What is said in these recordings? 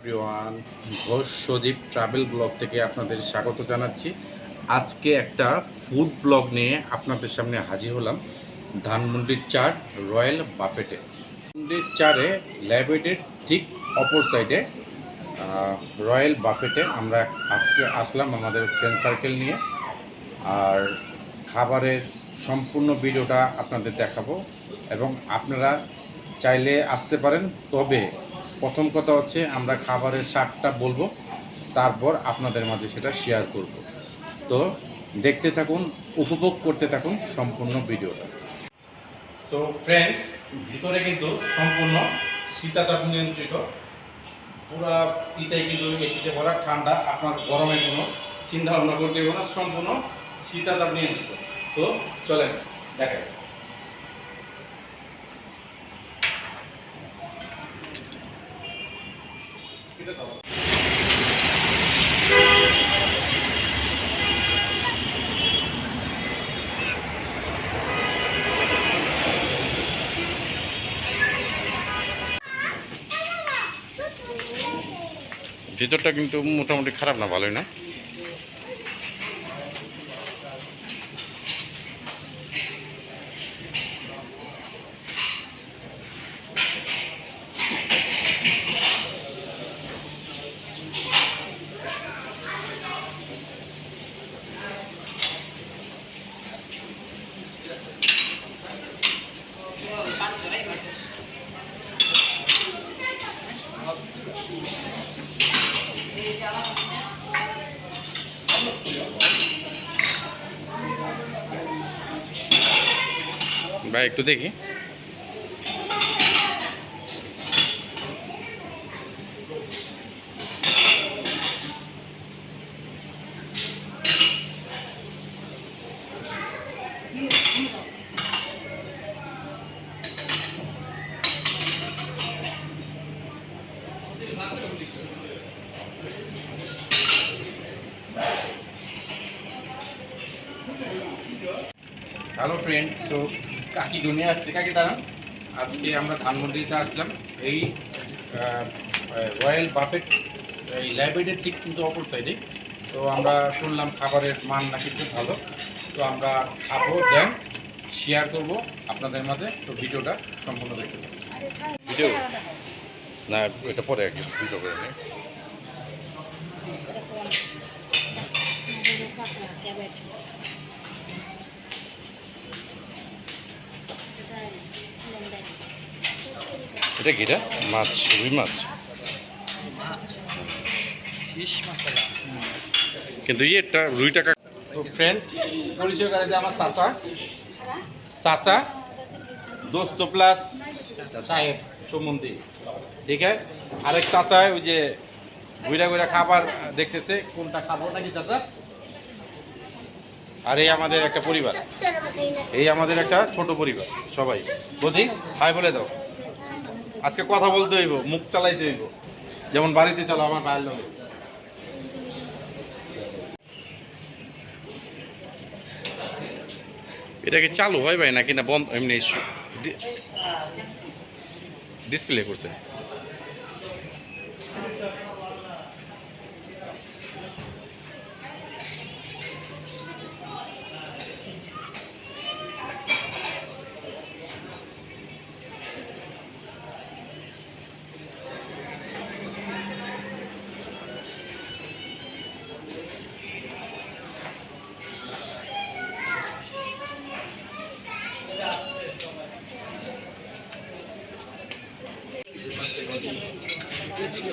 Everyone, Ghosh সজীব travel blog থেকে আপনাদের স্বাগত জানাচ্ছি। আজকে একটা ফুড ব্লগ নিয়ে আপনাদের সামনে হাজির হলাম ধানমন্ডির চার রয়্যাল বাফেটে। ধানমন্ডির চারে ল্যাবেটের ঠিক অপর সাইডে রয়্যাল বাফেটে আমরা আজকে আসলাম আমাদের ফ্রেন্ড সার্কেল নিয়ে। আর খাবারের সম্পূর্ণ ভিডিওটা আপনাদের দেখাবো এবং আপনারা চাইলে আসতে পারেন। তবে প্রথম কথা হচ্ছে আমরা খাবারের স্বাদটা বলবো, তারপর আপনাদের মাঝে সেটা শেয়ার করব। তো দেখতে থাকুন, উপভোগ করতে থাকুন সম্পূর্ণ ভিডিওটা। সো ফ্রেন্ডস, ভিতরে কিন্তু সম্পূর্ণ শীতাতাপ নিয়ন্ত্রিত, পুরা এটাই কিন্তু এসিতে ভরা, ঠান্ডা, আপনার গরমে কোনো চিন্তা ভাবনা করতে হবে না, সম্পূর্ণ শীতাতাপ নিয়ন্ত্রিত। তো চলেন দেখেন। ভিতরটা কিন্তু মোটামুটি খারাপ না, ভালোই না। ভাই একটু দেখি। হ্যালো ফ্রেন্ড, সো কাকি দুনিয়া আসছে, কাকি দাঁড়ান। আজকে আমরা ধানমন্ডিতে আসলাম এই রয়্যাল বাফেট, এই লাইব্রেরির ঠিক কিন্তু অপর সাইডে। তো আমরা শুনলাম খাবারের মান নাকি খুব ভালো। তো আমরা খাবো, দেন শেয়ার করব আপনাদের মাঝে। তো ভিডিওটা সম্পূর্ণ দেখতে পাবেন। ভিডিও না, এটা পরে একদম ভিডিও করে নিই। এটা কি, এটা মাছ, রুই মাছ, কিন্তু এটা রুই টাকা। তো ফ্রেন্ডস, পরিচয় করে যে আমার চাচা, চাচা দোস্ত প্লাস চায়ের সম্বন্ধে, ঠিক আছে। আরেক চাচা ওই যে ঘুরা ঘুরা খাবার দেখতেছে কোনটা খাবো নাকি চাচা। আর এই আমাদের একটা পরিবার, এই আমাদের একটা ছোট পরিবার, সবাই বুঝি হাই বলে দাও। আজকে কথা বলতে হইব, মুখ চালাইতে হইব, যেমন বাড়িতে চলো আমার ভাইয়ের লোক। এটা কি চালু হয় ভাই নাকি না বন্ধ, এমনি ডিসপ্লে করছে?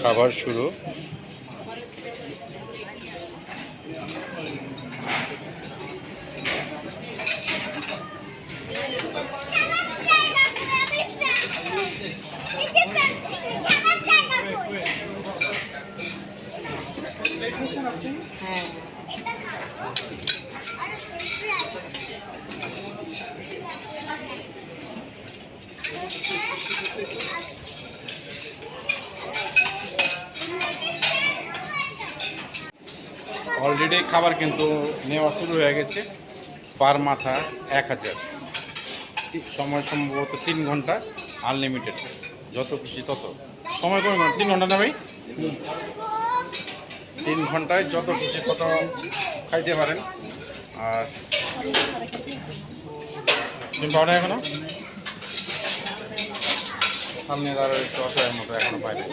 খাবার শুরু। অলরেডি খাবার কিন্তু নেওয়া শুরু হয়ে গেছে। পার মাথা 1000, সময় সম্ভবত 3 ঘন্টা, আনলিমিটেড, যত খুশি তত সময়। কত ঘন্টা? 3 ঘন্টা না ভাই? 3 ঘন্টায় যত খুশি কত খাইতে পারেন। আর তুমি পাও না এখনো? সামনে দাঁড়া একটু অসহায়ের মতো এখনো পাই না।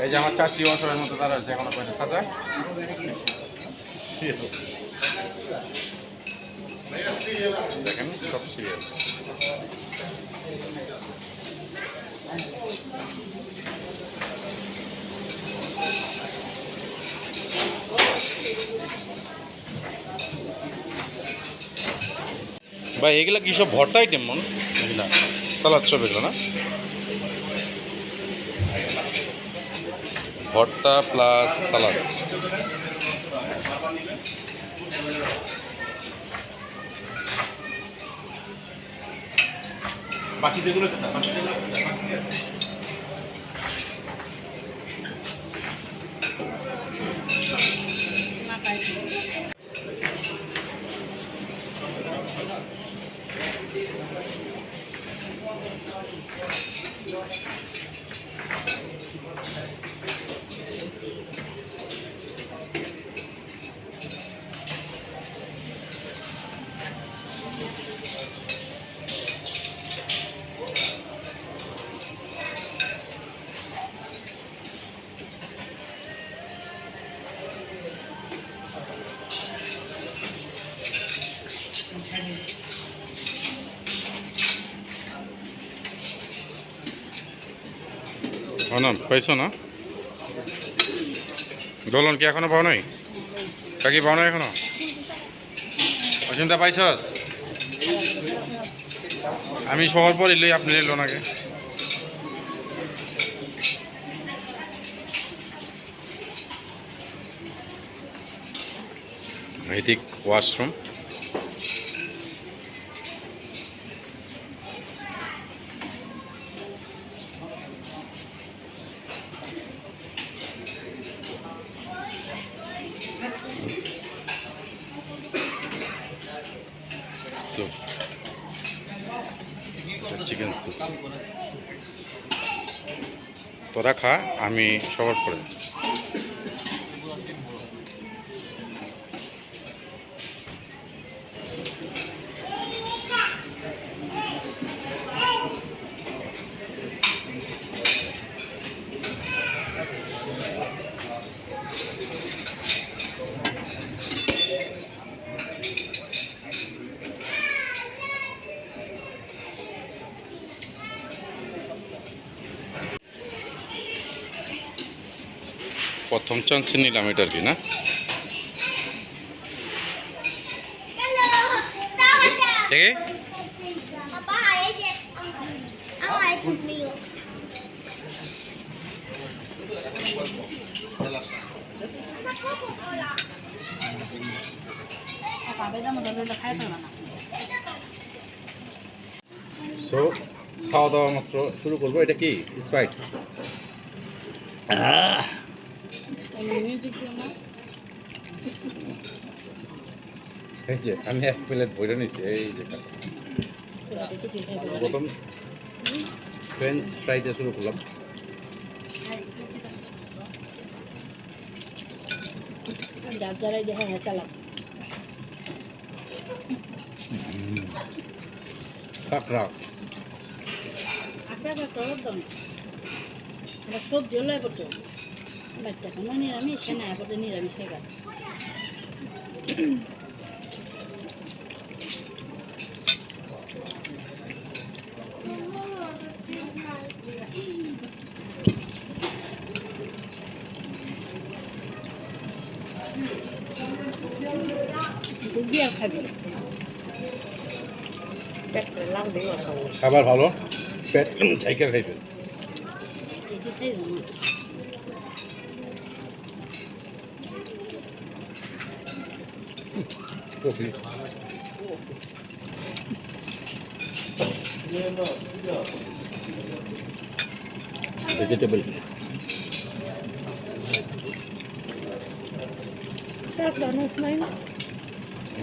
এই যে আমার চাচি অসহায়ের মতো দাঁড়া আছে এখনো পাই না। চাচা দেখেন সব সিরিয়াল। ভাই এগুলা কি সব ভর্তা আইটেম মন? এগুলা সালাদ সব এগুলো না? ভর্তা প্লাস সালাদ। বাকি যেগুলো না পাইছো না? দোলন কি এখনো পাও নাই? কাকি পাও নাই এখনো? অসীমটা পাইছস? আমি সবার পর এলেই আপনি এলো নাকি? এদিক ওয়াশরুম। Soup, chicken soup. তোরা খা, আমি সবার পরে। প্রথম চান্সে নিলাম এটা আর কি না? সো খাওয়া দাওয়া মাত্র শুরু করবো। এটা কি স্প্রাইট? এই যে আমি 1 প্লেট বইটা নিচ্ছি। এই যে প্রথম ফ্রেঞ্চ ফ্রাই দিয়ে শুরু করলাম। কাঁকড়া সবজি হলে করতো বাচ্চা কোনো নিরামিষ না করতে নিরামিষ খাইবা খাবার ভালো, পেট জায়গা খাইবে। কফি ভেজিটেবল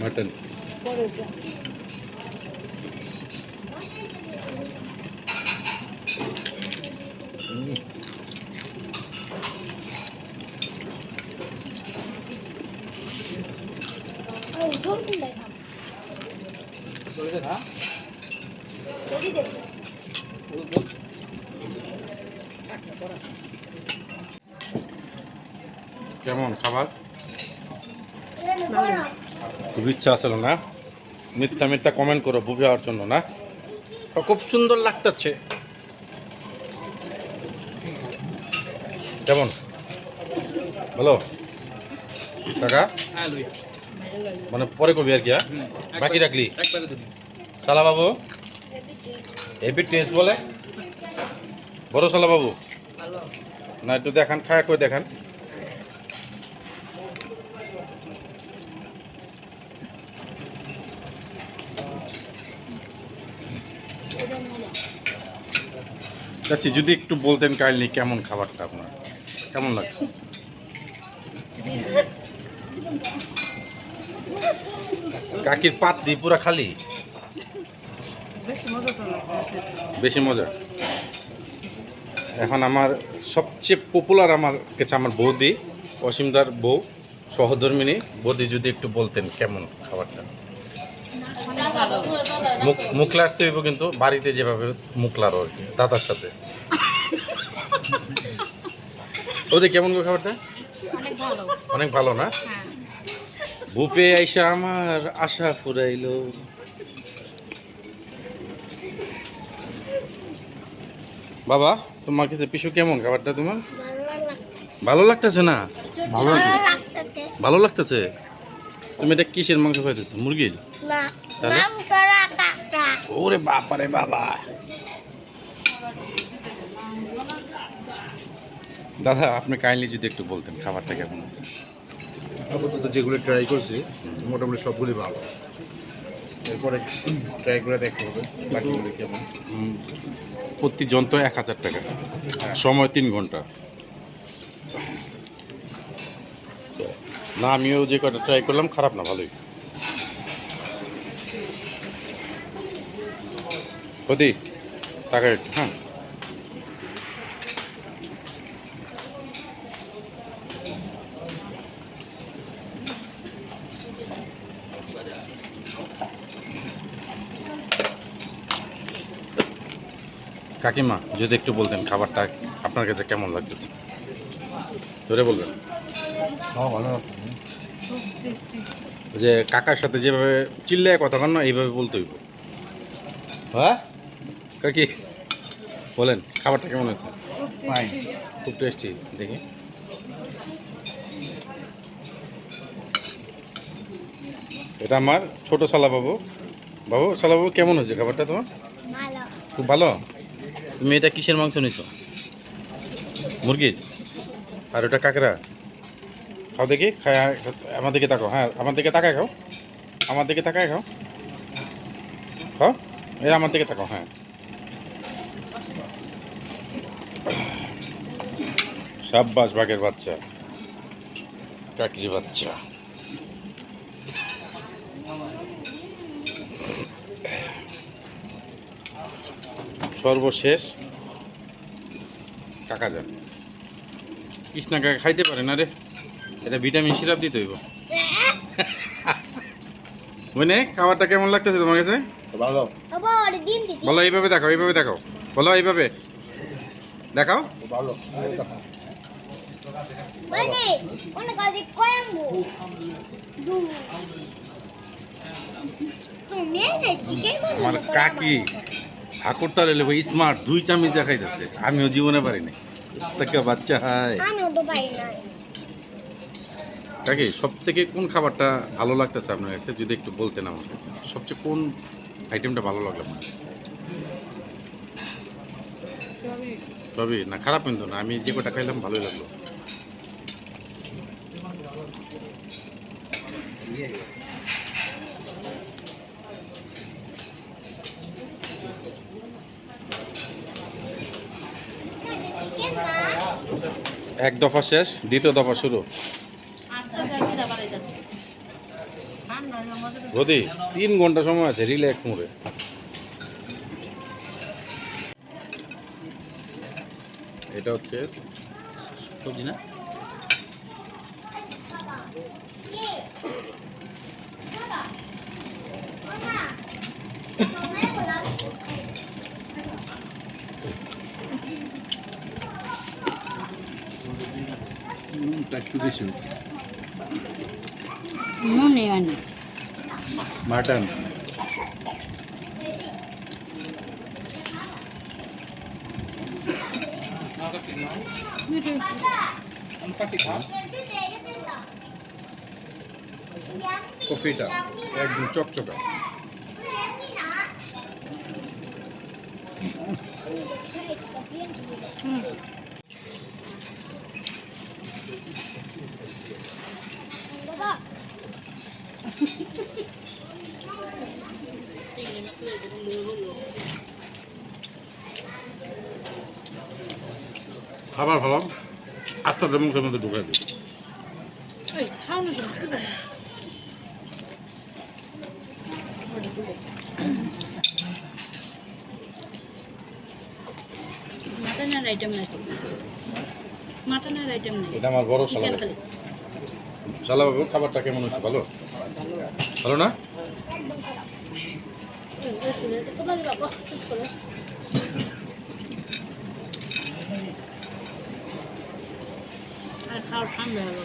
মটন ঝোল কোনটাই খাম চলেছে খা যদি দে কেমন খাবার? গরম খুব ইচ্ছা আছিল না? মিথ্যা মিথ্যা কমেন্ট করো বুঝে হওয়ার জন্য না? খুব সুন্দর লাগতেছে। কেমন বলো কাকা? হ্যাঁ লুই মানে পরে কবি আর কি, হ্যাঁ? বাকি রাখলি একবারে দিবি সালা বাবু হেভি টেস্ট বলে বড় সালা বাবু ভালো না একটু দেখান, খায়া করে দেখান। চাচি যদি একটু বলতেন কাইন্ডলি কেমন খাবারটা আপনার কেমন লাগছে? কাকির পাত দিয়ে পুরা খালি বেশি মজা। এখন আমার সবচেয়ে পপুলার আমার কাছে আমার বৌদি, অসীমদার বউ, সহধর্মিনী বৌদি, যদি একটু বলতেন কেমন খাবারটা। মুখলা আসতে হইব কিন্তু বাড়িতে যেভাবে মুখলারও আর কি, দাদার সাথে। ওদের কেমন গো খাবারটা? অনেক ভালো। অনেক ভালো না? হ্যাঁ। বুফে আইসা আমার আশা ফুরাইলো। বাবা তোমার কাছে পিছু কেমন খাবারটা তোমার? ভালো লাগতেছে না? ভালো লাগতেছে ভালো লাগতেছে। তুমি এটা কিসের মাংস খাইতেছো? মুরগির? না তাহলে? নাম করা কাকা ওরে বাবারে বাবা। দাদা আপনি কাইন্ডলি যদি একটু বলতেন খাবারটা কেমন আছে। আপাতত যেগুলো ট্রাই করছি মোটামুটি সবগুলি ভালো। এরপরে ট্রাই করে দেখতে হবে বাকিগুলি কেমন। প্রতি যন্ত্র 1000 টাকা, সময় 3 ঘন্টা। না আমিও যে কটা ট্রাই করলাম খারাপ না, ভালোই। ওদি টাকা একটু, হ্যাঁ কাকিমা যদি একটু বলতেন খাবারটা আপনার কাছে কেমন লাগতেছে, ধরে বলবেন। হ্যাঁ ভালো লাগছে। ওই যে কাকার সাথে যেভাবে চিল্লায় কথা কন না, এইভাবে বলতে হইব। হ্যাঁ কাকি বলেন খাবারটা কেমন হয়েছে? ফাইন। খুব টেস্টি। দেখি এটা আমার ছোট শালা বাবু। বাবু শালা বাবু কেমন হয়েছে খাবারটা তোমার? ভালো খুব ভালো। তুমি এটা কিসের মাংস নিছো? মুরগির? আর ওটা কাঁকড়া? খাও দেখি, খায় আমার দিকে তাকাও। হ্যাঁ আমার দিকে তাকায় খাও, আমার দিকে তাকায় খাও। খাও, এই আমার দিকে তাকাও। হ্যাঁ সাব্বাস বাঘের বাচ্চা, কাকির বাচ্চা। সর্বশেষ কাকা যান, কৃষ্ণা কাকা খাইতে পারে না রে, এটা ভিটামিন সিরাপ দিতে হইব। বুঝলে খাবারটা কেমন লাগতেছে তোমার কাছে? ভালো বাবা ওরে দিন দিদি বলো এইভাবে দেখাও, এইভাবে দেখাও, বলো এইভাবে দেখাও। ভালো মানে অনেক কাজে কয়াম্বু দু তুমি না চিকেন আমার কাকি ঠাকুরটা রেলে স্মার্ট, 2 চামচ দেখাইতেছে, আমিও জীবনে পারিনি। তাকে বাচ্চা হাই আমিও তো পারি না কাকি সব থেকে কোন খাবারটা ভালো লাগতেছে আপনার কাছে যদি একটু বলতেন আমার কাছে, সবচেয়ে কোন আইটেমটা ভালো লাগলো আপনার কাছে? সবই না, খারাপ কিন্তু না, আমি যে কটা খাইলাম ভালোই লাগলো। চিকেন না এক দফা শেষ, দ্বিতীয় দফা শুরু। গদি 3 ঘন্টা সময় আছে, রিল্যাক্স মোডে। এটা হচ্ছে সবজি না, একটু বেশি হচ্ছে নুন নেই মানে মাটন কফিটা একদম চকচকা হুম খাবার ভালো আস্তে আস্তে মুখের মধ্যে ঢুকে দিই এই খাও না কেন? মাটনের আইটেম নাই মাটনের আইটেম নাই এটা আমার বড় চিকেন সালা খালি সালা বাবু খাবারটা কেমন হচ্ছে ভালো ভালো না আর খাওয়ার ঠান্ডা হলো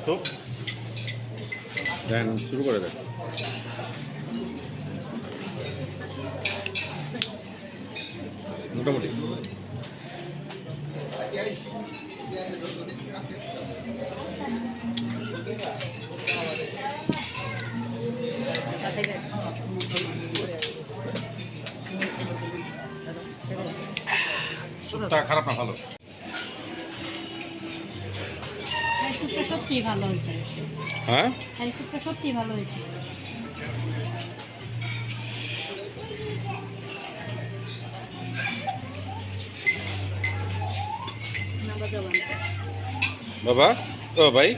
স্যুপ দেন শুরু করে দেন মোটামুটি স্যুপটা খারাপ না ভালো হাই স্যুপটা সত্যিই ভালো হয়েছে হ্যাঁ হাই স্যুপটা সত্যিই ভালো হয়েছে না বাজাবান বাবা ও ভাই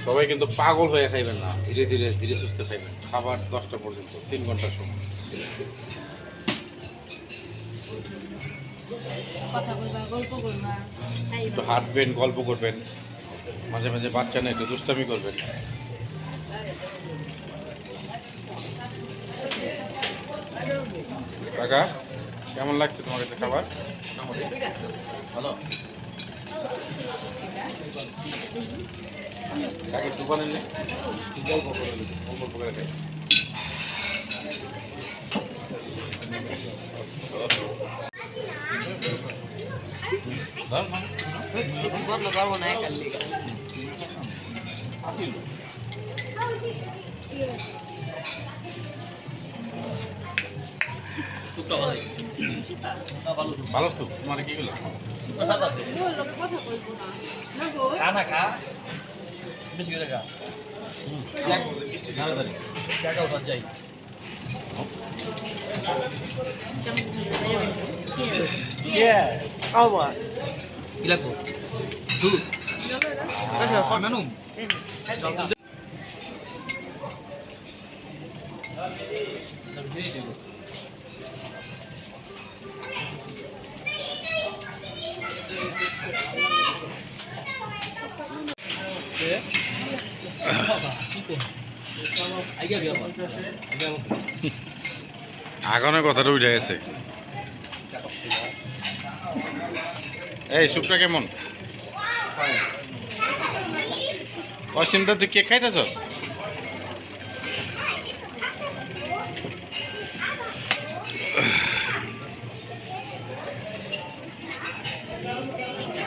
সবাই কিন্তু পাগল হয়ে খাইবেন না ধীরে ধীরে ধীরে সুস্থ খাইবেন খাবার 10টা পর্যন্ত 3 ঘন্টার সময় কথা বলবা গল্প করবা একটু খাইবা হাঁটবেন গল্প করবেন মাঝে মাঝে বাচ্চা না একটু দুষ্টামি করবেন কাকা কেমন লাগছে তোমার কাছে খাবার ভালো কাকে দোকানে নেই গল্প করে গল্প করে খাই ভালো স্যুপ তোমার কি গুলো খানা খা বেশি করে খা টাকা উঠার যাই আবার কি লাগবো দুধ মেনু আগানোর কথাটা উঠে গেছে এই স্যুপটা কেমন অসীমটা তুই কেক খাইতেছ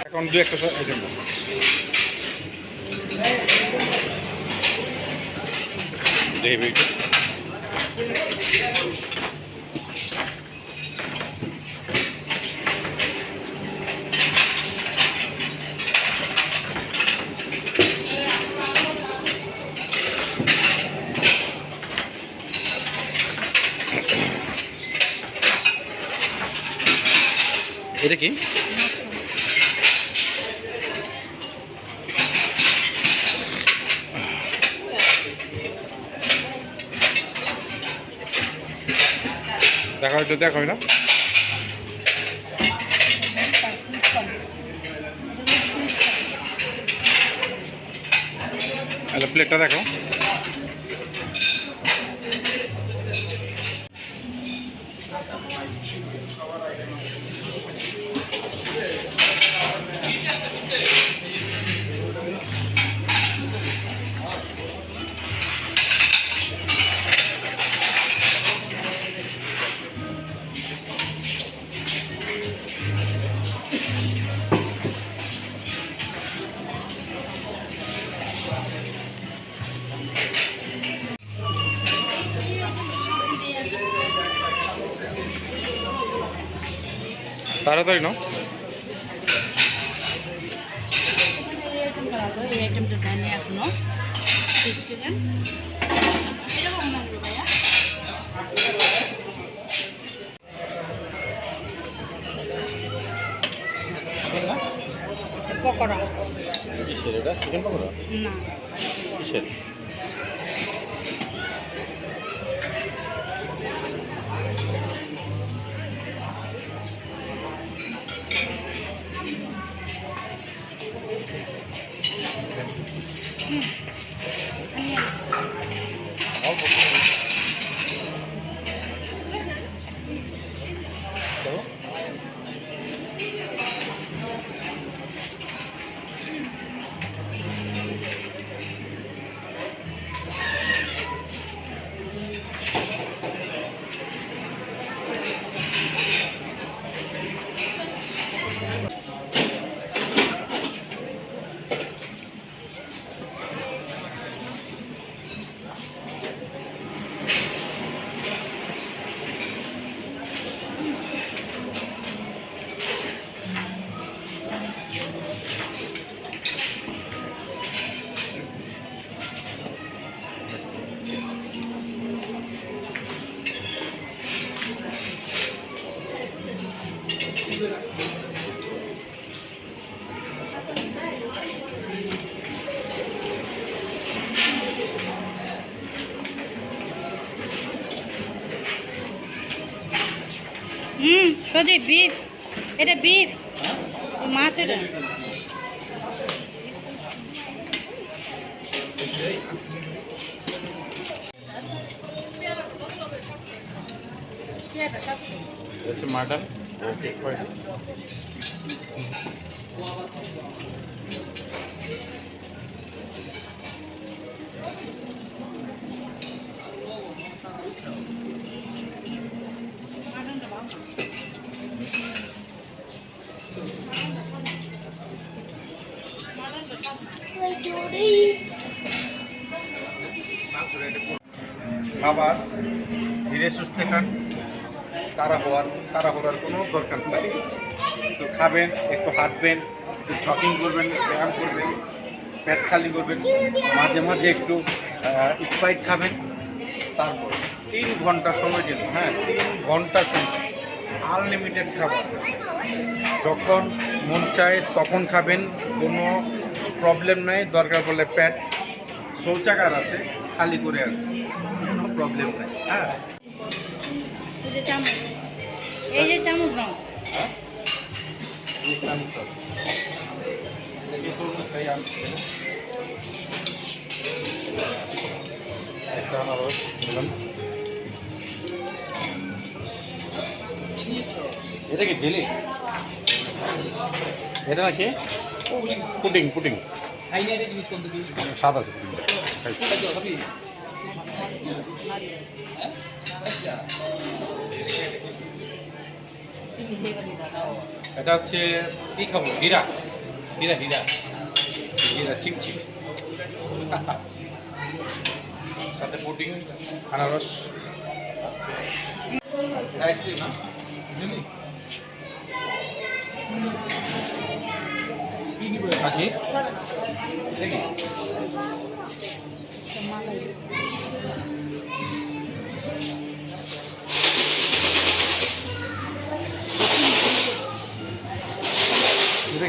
এখন দু একটা আইটেম দেখবি এটা কি? দেখা হয়তো দেখা হয় না। প্লেটটা দেখো। তাড়াতাড়ি নাও। এই আইটেমটা জানি এখনো ফিশ চিকেন এটা কম লাগবে ভাইয়া পকোড়া কিসের এটা? চিকেন পকোড়া না কিসের? সজি বিফ এটা বিফ মাছ এটা It's a mutton. Okay, fine. খাবার ধীরে সুস্থে খান, তাড়াহুড়ার কোনো দরকার নেই। তো খাবেন, একটু হাঁটবেন, একটু জগিং করবেন, ব্যায়াম করবেন, পেট খালি করবেন, মাঝে মাঝে একটু স্প্রাইট খাবেন। তারপর 3 ঘন্টা সময় দিন, হ্যাঁ 3 ঘন্টা সময়, আনলিমিটেড খাবার। যখন মন চায় তখন খাবেন, কোনো প্রবলেম নাই। দরকার পড়লে পেট শৌচাগার আছে, খালি করে আসবেন, কোনো প্রবলেম নেই। হ্যাঁ এই যে চামচ এই যে চামচ নাও একটা আনারস দিলাম। এটা কি জেলি? এটা নাকি পুডিং? পুডিং খাইনি এটা জিনিস কোন দিকে স্বাদ আছে পুডিং। খাইছি। খাইছো খাবি এটা হচ্ছে কি খাবো? হীরা হীরা হীরা হীরা চিকচিক। সাথে পুডিং, আনারস, আইসক্রিম না বাকি দেখি।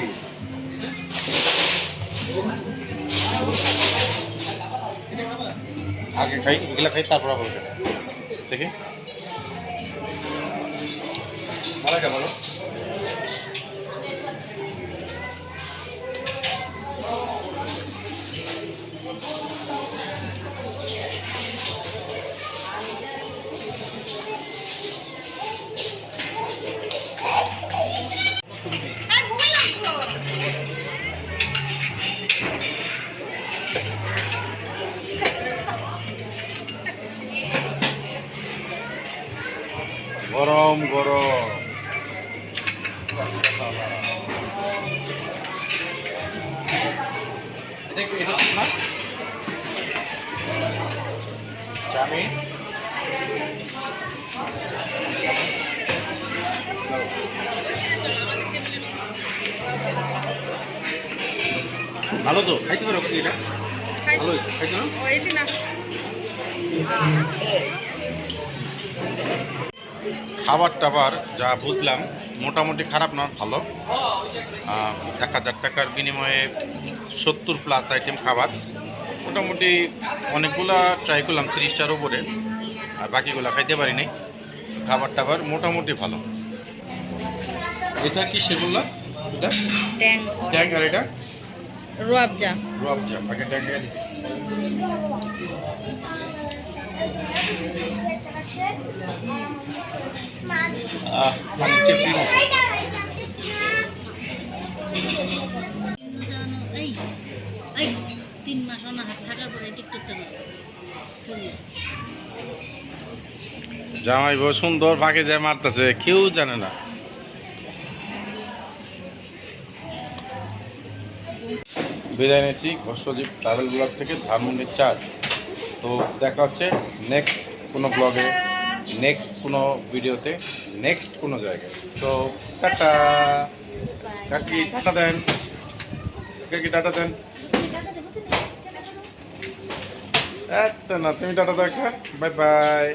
নাকি? আগে খাই, এগুলা খাই, তারপর আবার খাই। দেখি ভালো এটা ভালো। আর মোবাইল আনছো গরম গরম এটা না চামিচ ভালো তো খাইতে পারো এটা ভালো খাইতে না ওইটি না খাবার টাবার যা বুঝলাম মোটামুটি খারাপ না, ভালো। 1,000 টাকার বিনিময়ে 70+ আইটেম খাবার, মোটামুটি অনেকগুলা ট্রাই করলাম, 30টার উপরে, আর বাকিগুলো খাইতে পারি নাই। খাবার টাবার মোটামুটি ভালো। এটা কি সেগুলা? এটা ট্যাং ট্যাং, আর এটা রুয়াবজা রুয়াবজা। আগে ট্যাং মানে চেপড়ির মতো। এই এই 3 মাস অনাহার থাকার পরে টিকটকটা জামাই বউ সুন্দর ফাঁকে যায় মারতেছে, কেউ জানে না। বিদায় নিয়েছি ঘোষজীব ট্রাভেল ব্লগ থেকে, ধানমন্ডি 4। তো দেখা হচ্ছে নেক্সট কোনো ব্লগে, নেক্সট কোনো ভিডিওতে, নেক্সট কোনো জায়গায়। So tata. কাকি টাটা দেন, কাকি টাটা দেন। না তুমি টাটা দাও একটা, বাই বাই।